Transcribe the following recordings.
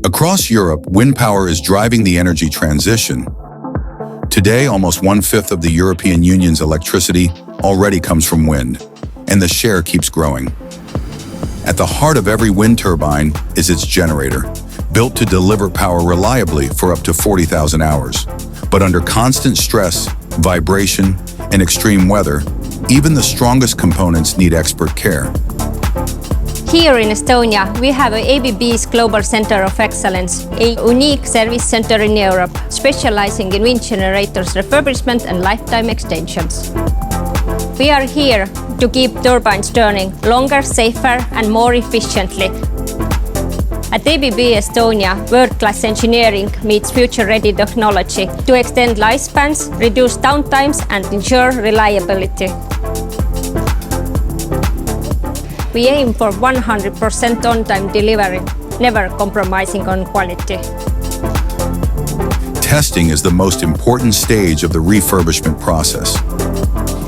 Across Europe, wind power is driving the energy transition. Today, almost 1/5 of the European Union's electricity already comes from wind, and the share keeps growing. At the heart of every wind turbine is its generator, built to deliver power reliably for up to 40,000 hours. But under constant stress, vibration, and extreme weather, even the strongest components need expert care. Here in Estonia, we have ABB's Global Center of Excellence, a unique service center in Europe, specializing in wind generators refurbishment and lifetime extensions. We are here to keep turbines turning longer, safer, and more efficiently. At ABB Estonia, world-class engineering meets future-ready technology to extend lifespans, reduce downtimes, and ensure reliability. We aim for 100% on-time delivery, never compromising on quality. Testing is the most important stage of the refurbishment process.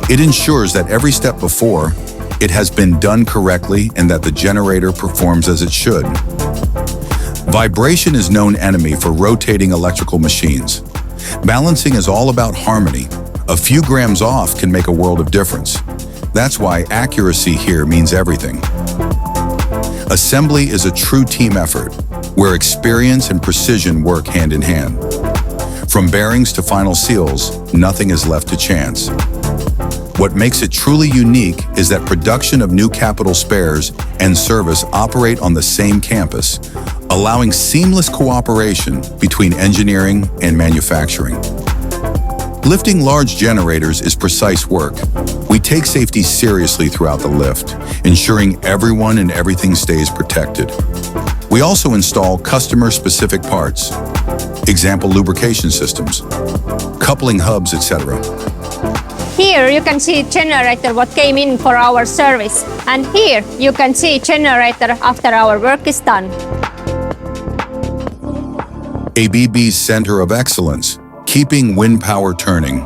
It ensures that every step before, it has been done correctly and that the generator performs as it should. Vibration is known enemy for rotating electrical machines. Balancing is all about harmony. A few grams off can make a world of difference. That's why accuracy here means everything. Assembly is a true team effort, where experience and precision work hand in hand. From bearings to final seals, nothing is left to chance. What makes it truly unique is that production of new capital spares and service operate on the same campus, allowing seamless cooperation between engineering and manufacturing. Lifting large generators is precise work. We take safety seriously throughout the lift, ensuring everyone and everything stays protected. We also install customer-specific parts, example lubrication systems, coupling hubs, etc. Here you can see generator what came in for our service, and here you can see generator after our work is done. ABB's Center of Excellence, keeping wind power turning.